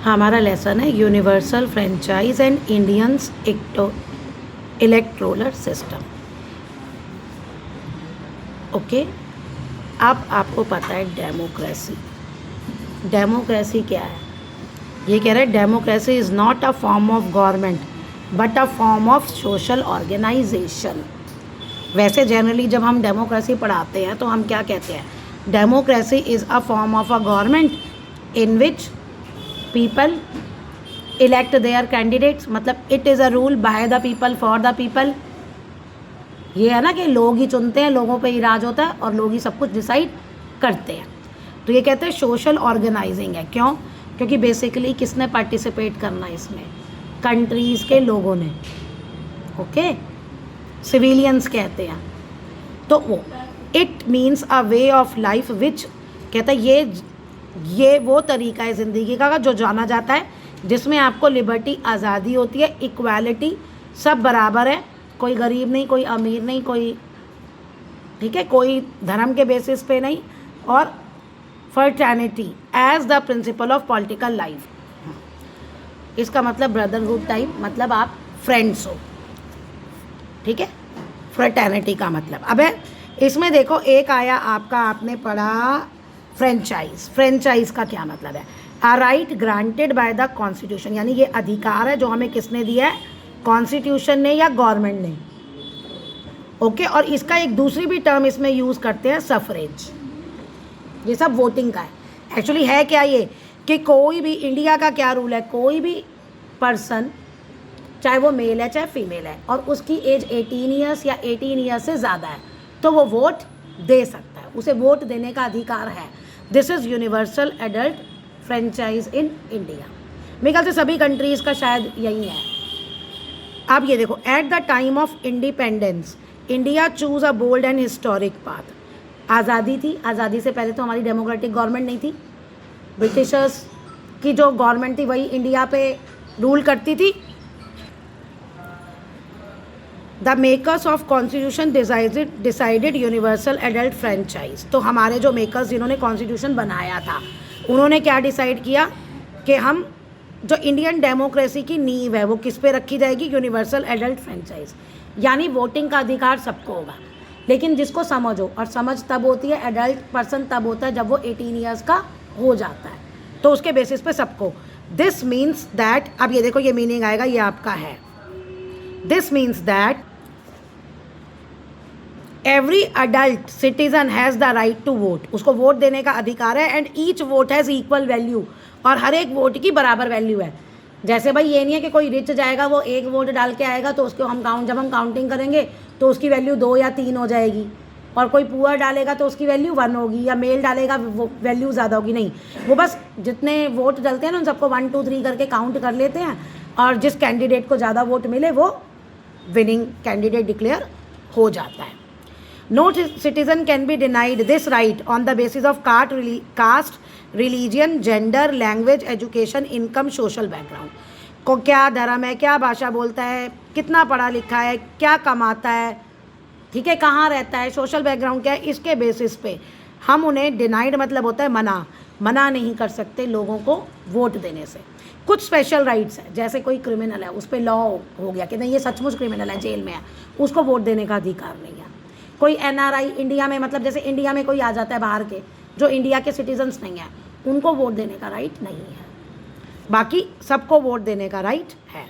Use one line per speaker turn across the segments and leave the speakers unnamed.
हमारा लेसन है universal franchise and Indians electoral system. Okay, अब आपको पता है डेमोक्रेसी। डेमोक्रेसी क्या है? ये कह रहे हैं democracy is not a form of government but a form of social organisation. वैसे जनरली जब हम डेमोक्रेसी पढ़ाते हैं तो हम क्या कहते हैं? Democracy is a form of a government in which people elect their candidates, मतलब it is a rule by the people for the people. ये है ना कि लोग ही चुनते हैं, लोगों पे ही राज होता है और लोग ही सब कुछ डिसाइड करते हैं। तो ये कहते हैं सोशल ऑर्गेनाइजिंग है। क्यों? क्योंकि बेसिकली किसने पार्टिसिपेट करना है इसमें? कंट्रीज़ के लोगों ने। ओके, सिविलियंस कहते हैं। तो वो it means a way of life which, कहता है ये वो तरीका है ज़िंदगी का जो जाना जाता है जिसमें आपको लिबर्टी, आज़ादी होती है, इक्वालिटी, सब बराबर है, कोई गरीब नहीं, कोई अमीर नहीं, कोई ठीक है, कोई धर्म के बेसिस पे नहीं, और fraternity as the principle of political life. इसका मतलब ब्रदरहुड टाइप, मतलब आप फ्रेंड्स हो। ठीक है, फ्रेटर्निटी का मतलब। अब इसमें देखो एक आया आपका, आपने पढ़ा फ्रेंचाइज। फ्रेंचाइज का क्या मतलब है? A right granted by the constitution, यानी ये अधिकार है जो हमें किसने दिया है? कॉन्स्टिट्यूशन ने या गवर्नमेंट ने। ओके, और इसका एक दूसरी भी टर्म इसमें यूज़ करते हैं, सफरेज। ये सब वोटिंग का है। एक्चुअली है क्या ये कि कोई भी, इंडिया का क्या रूल है, कोई भी पर्सन चाहे वो मेल है चाहे फीमेल है और उसकी एज 18 ईयर्स या 18 ईयर्स से ज़्यादा है तो वो वोट दे सकता है, उसे वोट देने का अधिकार है। This is universal adult franchise in India. मेरे ख्याल से सभी कंट्रीज़ का शायद यही है। अब ये देखो, at the time of independence India choose a bold and historic path. आज़ादी थी, आज़ादी से पहले तो हमारी डेमोक्रेटिक गवर्नमेंट नहीं थी। ब्रिटिशर्स की जो गवर्नमेंट थी वही इंडिया पे रूल करती थी। The makers of constitution decided universal adult franchise. तो हमारे जो मेकर्स जिन्होंने कॉन्स्टिट्यूशन बनाया था उन्होंने क्या डिसाइड किया कि हम जो इंडियन डेमोक्रेसी की नींव है वो किस पे रखी जाएगी? यूनिवर्सल एडल्ट फ्रेंचाइज, यानी वोटिंग का अधिकार सबको होगा। लेकिन जिसको समझो, और समझ तब होती है, एडल्ट पर्सन तब होता है जब वो 18 ईयर्स का हो जाता है, तो उसके बेसिस पे सबको। दिस मीन्स दैट, अब ये देखो ये मीनिंग आएगा, ये आपका है। This means that every adult citizen has the right to vote, उसको वोट देने का अधिकार है। And each vote has equal value, और हर एक वोट की बराबर वैल्यू है। जैसे भाई ये नहीं है कि कोई रिच जाएगा वो एक वोट डाल के आएगा तो उसको हम जब हम काउंटिंग करेंगे तो उसकी वैल्यू 2 या 3 हो जाएगी, और कोई पुअर डालेगा तो उसकी वैल्यू 1 होगी, या मेल डालेगा वो वैल्यू ज़्यादा होगी। नहीं, वो बस जितने वोट डलते हैं ना उन सबको 1 2 3 करके काउंट कर लेते हैं, और जिस कैंडिडेट को ज़्यादा वोट मिले वो विनिंग कैंडिडेट डिक्लेयर हो जाता है। No citizen can be denied this right on the basis of caste, religion, gender, language, education, income, social background। को क्या धर्म है, क्या भाषा बोलता है, कितना पढ़ा लिखा है, क्या कमाता है, ठीक है, कहाँ रहता है, सोशल बैकग्राउंड क्या है, इसके बेसिस पे हम उन्हें डिनाइड मतलब होता है मना नहीं कर सकते लोगों को वोट देने से। कुछ स्पेशल राइट्स है, जैसे कोई क्रिमिनल है उस पर लॉ हो गया कि नहीं ये सचमुच क्रिमिनल है, जेल में है, उसको वोट देने का अधिकार नहीं है। कोई NRI इंडिया में, मतलब जैसे इंडिया में कोई आ जाता है बाहर के जो इंडिया के सिटीजन्स नहीं हैं, उनको वोट देने का राइट नहीं है। बाकी सबको वोट देने का राइट है।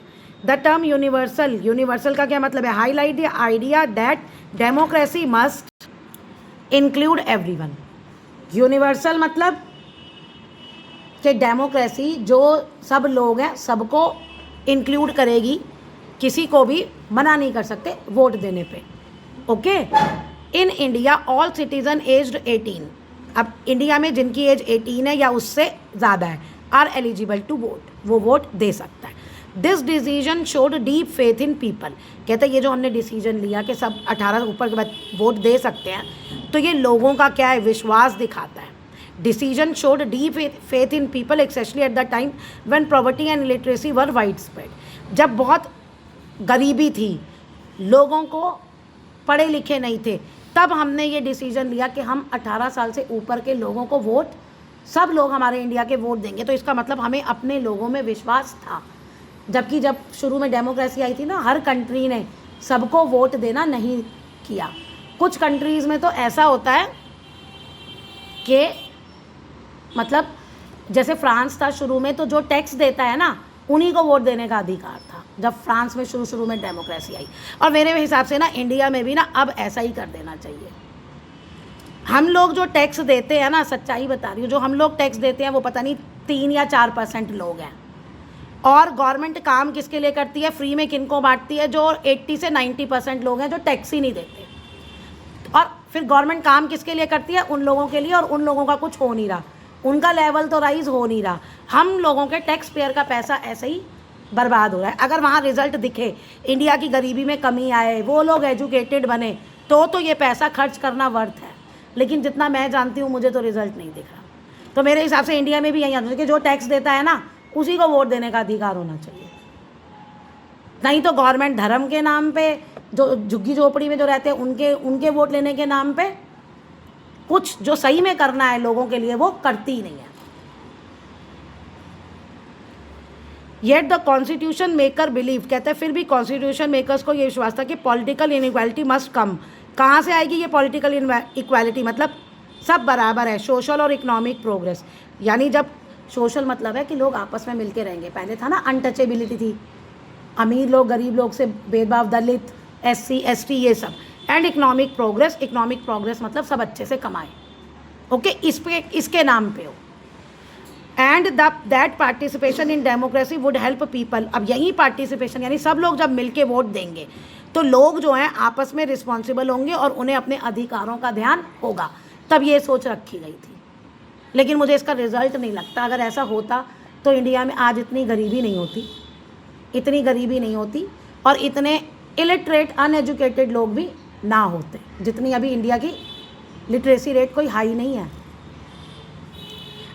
द टर्म यूनिवर्सल का क्या मतलब है? Highlight the idea that democracy must include everyone. Universal मतलब कि डेमोक्रेसी जो सब लोग हैं सबको इंक्लूड करेगी, किसी को भी मना नहीं कर सकते वोट देने पे। Okay, in India all citizen aged 18, अब इंडिया में जिनकी एज 18 है या उससे ज़्यादा है, आर एलिजिबल टू वोट, वो वोट दे सकता है। This decision showed deep faith in people, कहते हैं ये जो हमने डिसीजन लिया कि सब 18 ऊपर के बाद वोट दे सकते हैं, तो ये लोगों का क्या है? विश्वास दिखाता है। Decision showed deep faith in people especially at the time when poverty and illiteracy were widespread. जब बहुत गरीबी थी, लोगों को पढ़े लिखे नहीं थे, तब हमने ये डिसीजन लिया कि हम 18 साल से ऊपर के लोगों को वोट सब लोग हमारे इंडिया के वोट देंगे, तो इसका मतलब हमें अपने लोगों में विश्वास था। जबकि जब शुरू में डेमोक्रेसी आई थी ना, हर कंट्री ने सबको वोट देना नहीं किया। कुछ कंट्रीज़ में तो ऐसा होता है कि मतलब जैसे फ्रांस था शुरू में, तो जो टैक्स देता है ना उन्हीं को वोट देने का अधिकार था जब फ्रांस में शुरू में डेमोक्रेसी आई। और मेरे हिसाब से ना इंडिया में भी ना अब ऐसा ही कर देना चाहिए। हम लोग जो टैक्स देते हैं ना, सच्चाई बता रही हूँ, जो हम लोग टैक्स देते हैं वो पता नहीं 3 या 4% लोग हैं। और गवर्नमेंट काम किसके लिए करती है, फ्री में किनको बांटती है, जो 80 से 90% लोग हैं जो टैक्स ही नहीं देते। और फिर गवर्नमेंट काम किसके लिए करती है, उन लोगों के लिए, और उन लोगों का कुछ हो नहीं रहा, उनका लेवल तो राइज हो नहीं रहा। हम लोगों के टैक्स पेयर का पैसा ऐसे ही बर्बाद हो रहा है। अगर वहाँ रिजल्ट दिखे, इंडिया की गरीबी में कमी आए, वो लोग एजुकेटेड बने, तो ये पैसा खर्च करना वर्थ है। लेकिन जितना मैं जानती हूँ मुझे तो रिजल्ट नहीं दिख रहा। तो मेरे हिसाब से इंडिया में भी यही आता है कि जो टैक्स देता है ना उसी को वोट देने का अधिकार होना चाहिए। नहीं तो गवर्नमेंट धर्म के नाम पे, जो झुग्गी झोपड़ी में जो रहते हैं उनके वोट लेने के नाम पे कुछ जो सही में करना है लोगों के लिए वो करती ही नहीं है। Yet the constitution maker believe, कहते हैं फिर भी कॉन्स्टिट्यूशन मेकर्स को ये विश्वास था कि पॉलिटिकल इनइक्वालिटी मस्ट कम। कहाँ से आएगी ये पॉलिटिकल इक्वालिटी, मतलब सब बराबर है, सोशल और इकोनॉमिक प्रोग्रेस। यानी जब सोशल मतलब है कि लोग आपस में मिलके रहेंगे। पहले था ना अनटचेबिलिटी थी, अमीर लोग गरीब लोग से भेदभाव, दलित, SC ST ये सब। एंड इकोनॉमिक प्रोग्रेस मतलब सब अच्छे से कमाए, ओके, इसके नाम पे हो। And that participation in democracy would help people. अब यही पार्टिसिपेशन यानी सब लोग जब मिलके वोट देंगे तो लोग जो हैं आपस में रिस्पॉन्सिबल होंगे और उन्हें अपने अधिकारों का ध्यान होगा। तब ये सोच रखी गई थी। लेकिन मुझे इसका रिजल्ट नहीं लगता। अगर ऐसा होता तो इंडिया में आज इतनी गरीबी नहीं होती और इतने इलिटरेट अनएजुकेटेड लोग भी ना होते। जितनी अभी इंडिया की लिटरेसी रेट कोई हाई नहीं है।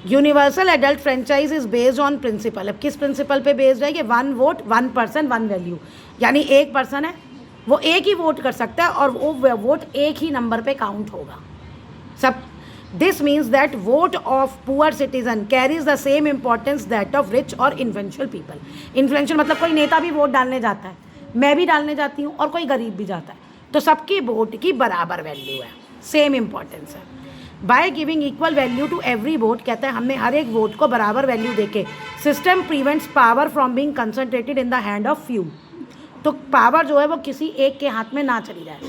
Universal adult franchise is based on principle. अब किस प्रिंसिपल पे बेस्ड है कि 1 वोट 1 पर्सन 1 वैल्यू। यानी एक पर्सन है वो एक ही वोट कर सकता है और वो वोट एक ही नंबर पे काउंट होगा सब। This means that vote of poor citizen carries the same importance that of rich और इन्फ्लुएंशियल पीपल। इन्फ्लुएंशियल मतलब कोई नेता भी वोट डालने जाता है, मैं भी डालने जाती हूँ और कोई गरीब भी जाता है, तो सबकी वोट की बराबर वैल्यू है, सेम इंपॉर्टेंस है। By giving equal value to every vote, कहते हैं हमने हर एक वोट को बराबर वैल्यू देके system prevents power from being concentrated in the hand of few. तो पावर जो है वो किसी एक के हाथ में ना चली जाए।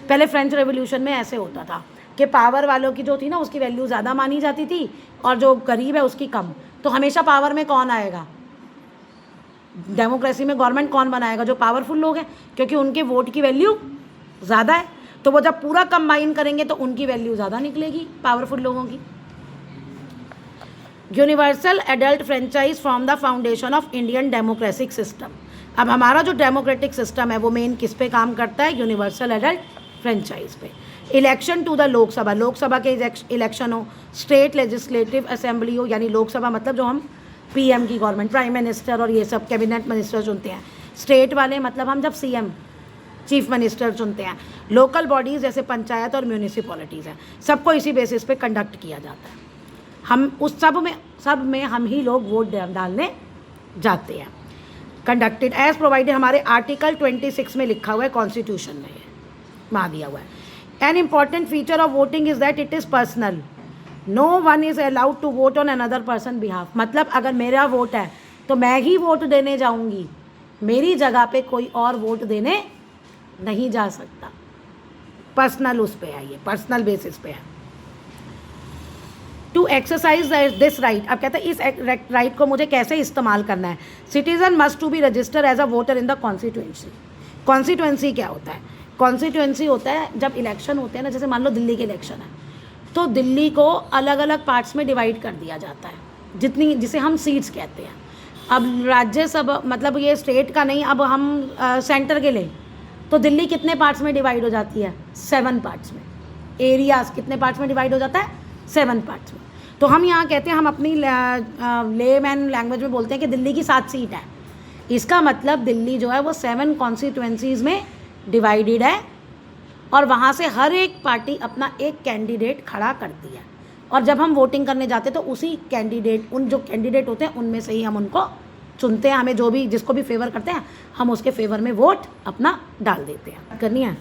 पहले फ्रेंच रेवोल्यूशन में ऐसे होता था कि पावर वालों की जो थी ना उसकी वैल्यू ज़्यादा मानी जाती थी और जो गरीब है उसकी कम। तो हमेशा पावर में कौन आएगा, डेमोक्रेसी में गवर्नमेंट कौन बनाएगा, जो पावरफुल लोग हैं, क्योंकि उनके वोट की वैल्यू ज़्यादा है। तो वो जब पूरा कंबाइन करेंगे तो उनकी वैल्यू ज़्यादा निकलेगी पावरफुल लोगों की। Universal adult franchise from the foundation of Indian democratic system. अब हमारा जो डेमोक्रेटिक सिस्टम है वो मेन किस पे काम करता है, यूनिवर्सल एडल्ट फ्रेंचाइज पे। इलेक्शन टू द लोकसभा के इलेक्शन हो, स्टेट लेजिस्लेटिव असेंबली हो, यानी लोकसभा मतलब जो हम PM की गवर्नमेंट, प्राइम मिनिस्टर और ये सब कैबिनेट मिनिस्टर चुनते हैं। स्टेट वाले मतलब हम जब CM चीफ मिनिस्टर चुनते हैं। लोकल बॉडीज़ जैसे पंचायत और म्यूनिसिपैलिटीज़ हैं, सबको इसी बेसिस पे कंडक्ट किया जाता है। हम उस सब में हम ही लोग वोट डालने जाते हैं। कंडक्टेड एज प्रोवाइडेड, हमारे आर्टिकल 26 में लिखा हुआ है, कॉन्स्टिट्यूशन में वहाँ दिया हुआ है। An important feature of voting is that it is personal, no one is allowed to vote on another person behalf. मतलब अगर मेरा वोट है तो मैं ही वोट देने जाऊँगी, मेरी जगह पे कोई और वोट देने नहीं जा सकता। पर्सनल उस पे है, ये पर्सनल बेसिस पे है। टू एक्सरसाइज दिस राइट, अब कहते हैं इस राइट को मुझे कैसे इस्तेमाल करना है। Citizen must to be register as a voter in the constituency. Constituency क्या होता है, कॉन्स्टिट्यूएंसी होता है जब इलेक्शन होते हैं ना, जैसे मान लो दिल्ली के इलेक्शन है तो दिल्ली को अलग अलग पार्ट्स में डिवाइड कर दिया जाता है, जिसे हम सीट्स कहते हैं। अब राज्यसभा मतलब ये स्टेट का नहीं, अब हम सेंटर के लिए तो दिल्ली कितने पार्ट्स में डिवाइड हो जाती है, 7 पार्ट्स में। एरियाज कितने पार्ट्स में डिवाइड हो जाता है, 7 पार्ट्स में। तो हम यहाँ कहते हैं, हम अपनी लेमैन लैंग्वेज में बोलते हैं कि दिल्ली की 7 सीट है। इसका मतलब दिल्ली जो है वो 7 कॉन्स्टिट्यूएंसीज़ में डिवाइडेड है और वहाँ से हर एक पार्टी अपना एक कैंडिडेट खड़ा करती है और जब हम वोटिंग करने जाते हैं तो उसी कैंडिडेट, उन जो कैंडिडेट होते हैं उनमें से ही हम उनको चुनते हैं। हमें जो भी, जिसको भी फेवर करते हैं हम उसके फेवर में वोट अपना डाल देते हैं। करनी है,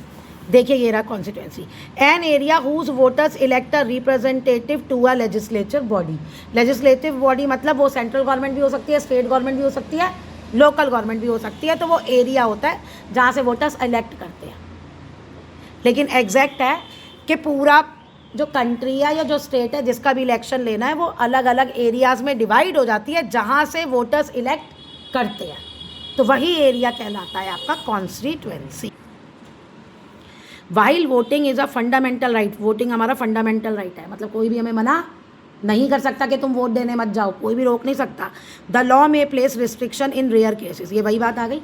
देखिए ये रहा constituency. An area whose voters elect a representative to a legislative body. Legislative body मतलब वो सेंट्रल गवर्नमेंट भी हो सकती है, स्टेट गवर्नमेंट भी हो सकती है, लोकल गवर्नमेंट भी हो सकती है। तो वो एरिया होता है जहाँ से वोटर्स इलेक्ट करते हैं। लेकिन एग्जैक्ट है कि पूरा जो कंट्री है या जो स्टेट है जिसका भी इलेक्शन लेना है वो अलग अलग एरियाज़ में डिवाइड हो जाती है जहाँ से वोटर्स इलेक्ट करते हैं। तो वही एरिया कहलाता है आपका constituency. While voting is a fundamental right. Voting हमारा फंडामेंटल राइट है, मतलब कोई भी हमें मना नहीं कर सकता कि तुम वोट देने मत जाओ, कोई भी रोक नहीं सकता। The law may place restriction in rare cases, ये वही बात आ गई।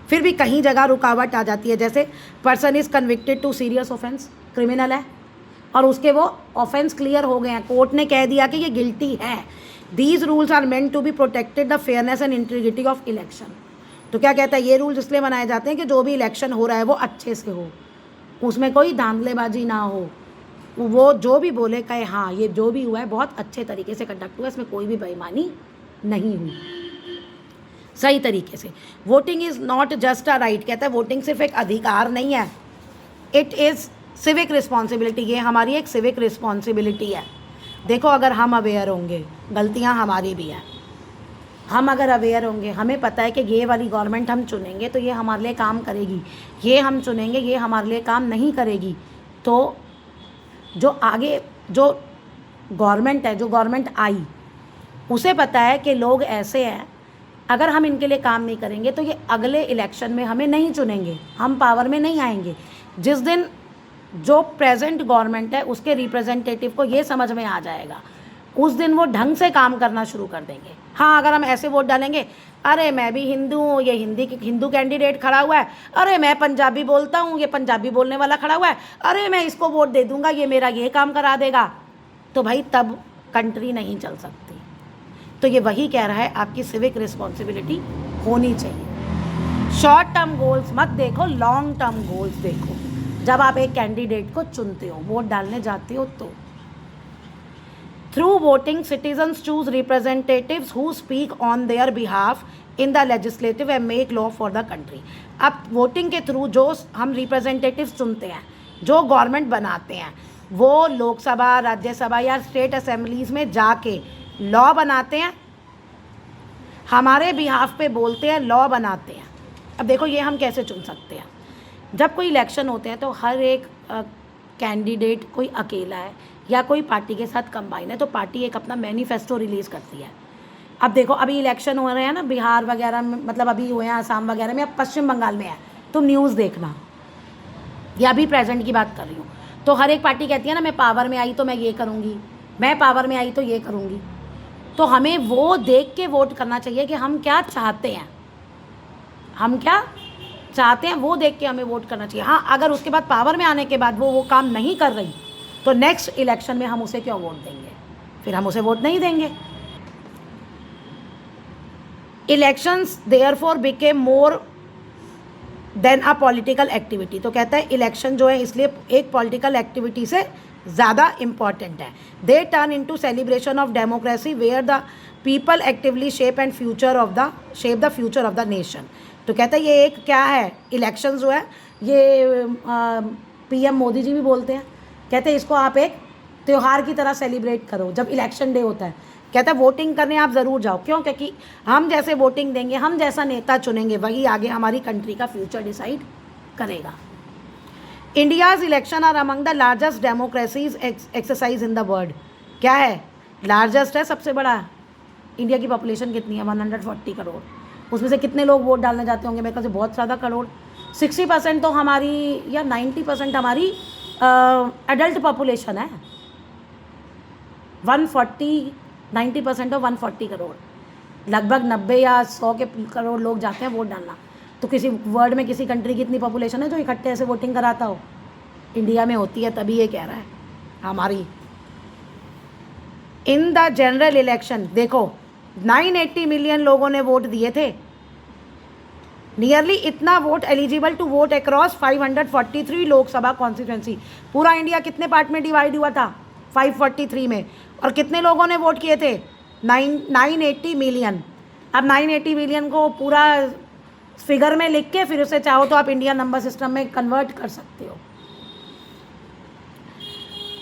फिर भी कहीं जगह रुकावट आ जाती है, जैसे person is convicted to serious offence, criminal है और उसके वो ऑफेंस क्लियर हो गए हैं, कोर्ट ने कह दिया कि ये गिल्टी है। These rules are meant to be protected the fairness and integrity of election. तो क्या कहता है, ये रूल्स इसलिए बनाए जाते हैं कि जो भी इलेक्शन हो रहा है वो अच्छे से हो, उसमें कोई धांधलेबाजी ना हो, वो जो भी बोले कहे हाँ ये जो भी हुआ है बहुत अच्छे तरीके से कंडक्ट हुआ है, इसमें कोई भी बेईमानी नहीं हुई, सही तरीके से। Voting is not just a right, कहता है वोटिंग सिर्फ एक अधिकार नहीं है, इट इज़ सिविक रिस्पॉन्सिबिलिटी। ये हमारी एक सिविक रिस्पॉन्सिबिलिटी है। देखो अगर हम अवेयर होंगे, गलतियाँ हमारी भी हैं, हम अगर अवेयर होंगे, हमें पता है कि ये वाली गवर्नमेंट हम चुनेंगे तो ये हमारे लिए काम करेगी, ये हम चुनेंगे ये हमारे लिए काम नहीं करेगी, तो जो आगे जो गवर्नमेंट है, जो गवर्नमेंट आई, उसे पता है कि लोग ऐसे हैं, अगर हम इनके लिए काम नहीं करेंगे तो ये अगले इलेक्शन में हमें नहीं चुनेंगे, हम पावर में नहीं आएंगे। जिस दिन जो प्रेजेंट गवर्नमेंट है उसके रिप्रेजेंटेटिव को ये समझ में आ जाएगा, उस दिन वो ढंग से काम करना शुरू कर देंगे। हाँ, अगर हम ऐसे वोट डालेंगे, अरे मैं भी हिंदू हूँ, ये हिंदू कैंडिडेट खड़ा हुआ है, अरे मैं पंजाबी बोलता हूँ, ये पंजाबी बोलने वाला खड़ा हुआ है, अरे मैं इसको वोट दे दूंगा, ये मेरा ये काम करा देगा, तो भाई तब कंट्री नहीं चल सकती। तो ये वही कह रहा है, आपकी सिविक रिस्पॉन्सिबिलिटी होनी चाहिए। शॉर्ट टर्म गोल्स मत देखो, लॉन्ग टर्म गोल्स देखो जब आप एक कैंडिडेट को चुनते हो, वोट डालने जाते हो तो। Through voting citizens choose representatives who speak on their behalf in the legislative and make law for the country. अब वोटिंग के थ्रू जो हम रिप्रेजेंटेटिव्स चुनते हैं, जो गवर्नमेंट बनाते हैं, वो लोकसभा, राज्यसभा या स्टेट असेंबलीज में जाके लॉ बनाते हैं, हमारे बिहाफ पे बोलते हैं, लॉ बनाते हैं। अब देखो ये हम कैसे चुन सकते हैं, जब कोई इलेक्शन होते हैं तो हर एक कैंडिडेट कोई अकेला है या कोई पार्टी के साथ कंबाइन है, तो पार्टी एक अपना मैनिफेस्टो रिलीज़ करती है। अब देखो अभी इलेक्शन हो रहे हैं ना बिहार वगैरह में, मतलब अभी हुए हैं आसाम वगैरह में, अब पश्चिम बंगाल में है, तुम न्यूज़ देखना, या अभी प्रेजेंट की बात कर रही हूँ, तो हर एक पार्टी कहती है ना मैं पावर में आई तो मैं ये करूँगी, मैं पावर में आई तो ये करूँगी। तो हमें वो देख के वोट करना चाहिए कि हम क्या चाहते हैं, हम क्या चाहते हैं वो देख के हमें वोट करना चाहिए। हाँ, अगर उसके बाद पावर में आने के बाद वो काम नहीं कर रही तो नेक्स्ट इलेक्शन में हम उसे क्यों वोट देंगे, फिर हम उसे वोट नहीं देंगे। Elections therefore became more than a political activity. तो कहता है इलेक्शन जो है इसलिए एक पॉलिटिकल एक्टिविटी से ज़्यादा इम्पॉर्टेंट है। They turn into celebration of democracy where the people actively shape the future of the nation. तो कहता है ये एक क्या है, इलेक्शन जो है ये पीएम मोदी जी भी बोलते हैं, कहते हैं इसको आप एक त्यौहार की तरह सेलिब्रेट करो जब इलेक्शन डे होता है। कहता है वोटिंग करने आप ज़रूर जाओ, क्यों, क्योंकि हम जैसे वोटिंग देंगे, हम जैसा नेता चुनेंगे, वही आगे हमारी कंट्री का फ्यूचर डिसाइड करेगा। India's election are among the largest democracies exercise in the world. क्या है, लार्जेस्ट है, सबसे बड़ा। इंडिया की पॉपुलेशन कितनी है, 140 करोड़। उसमें से कितने लोग वोट डालने जाते होंगे, मेरे ख्याल से बहुत ज़्यादा करोड़। 60% तो हमारी या 90% हमारी एडल्ट पॉपुलेशन है। 90% और 140 करोड़, लगभग 90 या 100 के करोड़ लोग जाते हैं वोट डालना। तो किसी वर्ल्ड में किसी कंट्री की इतनी पॉपुलेशन है जो इकट्ठे ऐसे वोटिंग कराता हो, इंडिया में होती है, तभी ये कह रहा है हमारी। इन द जनरल इलेक्शन देखो 980 मिलियन लोगों ने वोट दिए थे, नियरली इतना vote eligible to vote across 543 Lok Sabha constituency. पूरा इंडिया कितने पार्ट में डिवाइड हुआ था, 543 में, और कितने लोगों ने वोट किए थे? 980 मिलियन। अब 980 मिलियन को पूरा फिगर में लिख के फिर उसे चाहो तो आप इंडिया नंबर सिस्टम में कन्वर्ट कर सकते हो।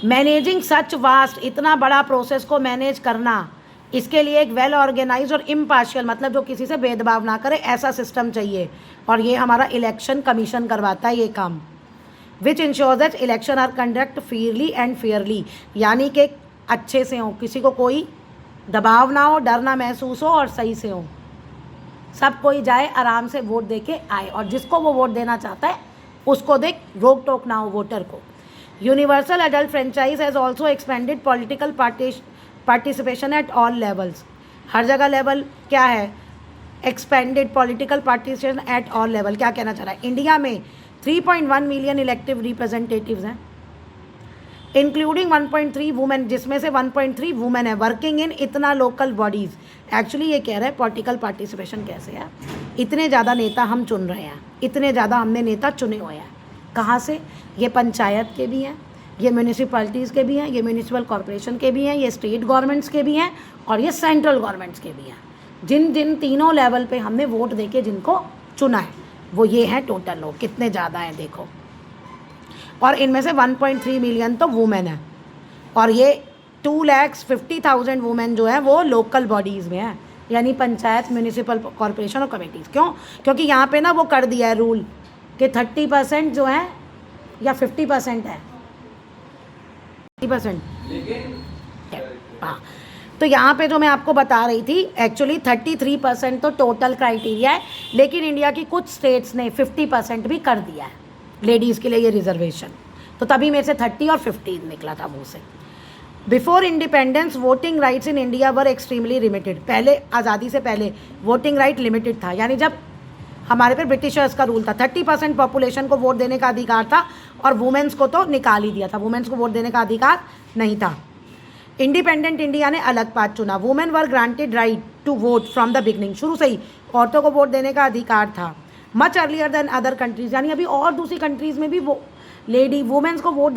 मैनेजिंग सच वास्ट, इतना बड़ा प्रोसेस को मैनेज करना, इसके लिए एक वेल ऑर्गेनाइज और इम्पार्शियल, मतलब जो किसी से भेदभाव ना करे, ऐसा सिस्टम चाहिए। और ये हमारा इलेक्शन कमीशन करवाता है ये काम। Which ensure that election are conduct fairly and fairly, यानी कि अच्छे से हो, किसी को कोई दबाव ना हो, डर ना महसूस हो, और सही से हो। सब कोई जाए आराम से वोट दे के आए, और जिसको वो वोट देना चाहता है उसको देख रोक टोक ना हो वोटर को। Universal adult franchise has also expanded political participation at all levels. हर जगह लेवल क्या है? Expanded political participation at all level. क्या कहना चाह रहा है? इंडिया में 3.1 मिलियन इलेक्टिव रिप्रेजेंटेटिव्स हैं, इंक्लूडिंग 1.3 वुमेन, जिसमें से 1.3 वुमेन है वर्किंग इन इतना लोकल बॉडीज़। एक्चुअली ये कह रहे हैं पॉलिटिकल पार्टिसिपेशन कैसे है, इतने ज़्यादा नेता हम चुन रहे हैं, इतने ज़्यादा हमने नेता चुने हुए हैं। कहाँ से? ये पंचायत के भी हैं, ये म्यूनिसिपैलिटीज़ के भी हैं, ये म्यूनिसिपल कॉरपोरेशन के भी हैं, ये स्टेट गवर्नमेंट्स के भी हैं, और ये सेंट्रल गवर्नमेंट्स के भी हैं। जिन जिन तीनों लेवल पे हमने वोट देके जिनको चुना है वो ये हैं टोटल लोग। कितने ज़्यादा हैं देखो। और इनमें से 1.3 मिलियन तो वुमेन है, और ये 2,50,000 वुमेन जो है वो लोकल बॉडीज़ में है, यानी पंचायत, म्यूनिसिपल कॉरपोरेशन और कमेटीज़। क्यों? क्योंकि यहाँ पे ना वो कर दिया है रूल कि 30% जो है या 50% है, 30%। हाँ, तो यहाँ पे जो मैं आपको बता रही थी एक्चुअली 33% तो टोटल क्राइटेरिया है, लेकिन इंडिया की कुछ स्टेट्स ने 50% भी कर दिया है लेडीज़ के लिए ये रिजर्वेशन। तो तभी मेरे से 30 और 50 निकला था मुँह से। Before independence voting rights in India were extremely limited. पहले आज़ादी से पहले वोटिंग राइट लिमिटेड था, यानी जब हमारे पे ब्रिटिशर्स का रूल था 30% पॉपुलेशन को वोट देने का अधिकार था, और वुमेन्स को तो निकाल ही दिया था, वुमेन्स को वोट देने का अधिकार नहीं था। इंडिपेंडेंट इंडिया ने अलग पाथ चुना। Women were granted right to vote from the beginning. शुरू से ही औरतों को वोट देने का अधिकार था, much earlier than other countries, यानी अभी और दूसरी कंट्रीज़ में भी वो वुमेन को वोट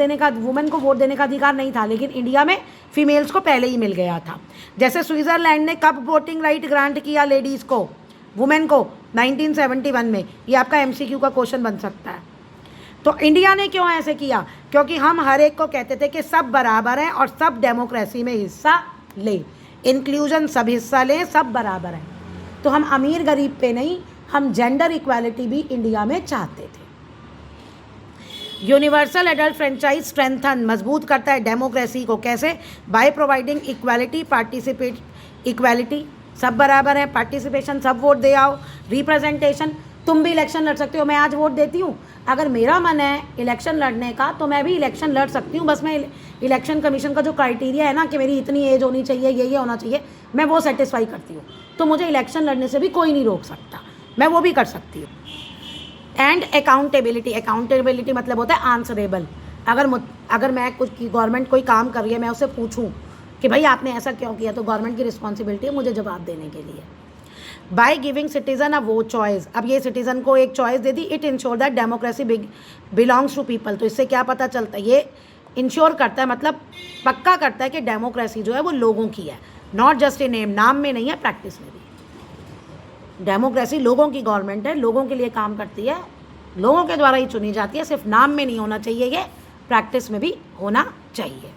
देने का अधिकार नहीं था, लेकिन इंडिया में फीमेल्स को पहले ही मिल गया था। जैसे स्विट्ज़रलैंड ने कब वोटिंग राइट ग्रांट किया लेडीज़ को, वुमेन को? 1971 में। ये आपका MCQ का क्वेश्चन बन सकता है। तो इंडिया ने क्यों ऐसे किया? क्योंकि हम हर एक को कहते थे कि सब बराबर हैं और सब डेमोक्रेसी में हिस्सा लें, इंक्लूजन, सब हिस्सा लें, सब बराबर हैं। तो हम अमीर गरीब पे नहीं, हम जेंडर इक्वालिटी भी इंडिया में चाहते थे। यूनिवर्सल एडल्ट फ्रेंचाइज स्ट्रेंथन, मजबूत करता है डेमोक्रेसी को। कैसे? बाय प्रोवाइडिंग इक्वालिटी, इक्वालिटी, सब बराबर हैं, पार्टिसिपेशन, सब वोट दे आओ, रिप्रेजेंटेशन, तुम भी इलेक्शन लड़ सकते हो। मैं आज वोट देती हूँ, अगर मेरा मन है इलेक्शन लड़ने का तो मैं भी इलेक्शन लड़ सकती हूँ। बस मैं इलेक्शन कमीशन का जो क्राइटेरिया है ना कि मेरी इतनी एज होनी चाहिए, ये होना चाहिए, मैं वो सेटिस्फाई करती हूँ, तो मुझे इलेक्शन लड़ने से भी कोई नहीं रोक सकता, मैं वो भी कर सकती हूँ। एंड अकाउंटेबिलिटी मतलब होता है आंसरेबल। अगर मैं कुछ गवर्नमेंट कोई काम कर रही है, मैं उससे पूछूँ कि भाई आपने ऐसा क्यों किया, तो गवर्नमेंट की रिस्पॉन्सिबिलिटी है मुझे जवाब देने के लिए। By giving citizen a vote choice, अब ये सिटीजन को एक चॉइस दे दी। It ensure that democracy belongs to people. तो इससे क्या पता चलता है? ये इंश्योर करता है, मतलब पक्का करता है कि डेमोक्रेसी जो है वो लोगों की है, नॉट जस्ट ए नेम, नाम में नहीं है, प्रैक्टिस में भी। डेमोक्रेसी लोगों की गवर्नमेंट है, लोगों के लिए काम करती है, लोगों के द्वारा ही चुनी जाती है, सिर्फ नाम में नहीं होना चाहिए, ये प्रैक्टिस में भी होना चाहिए।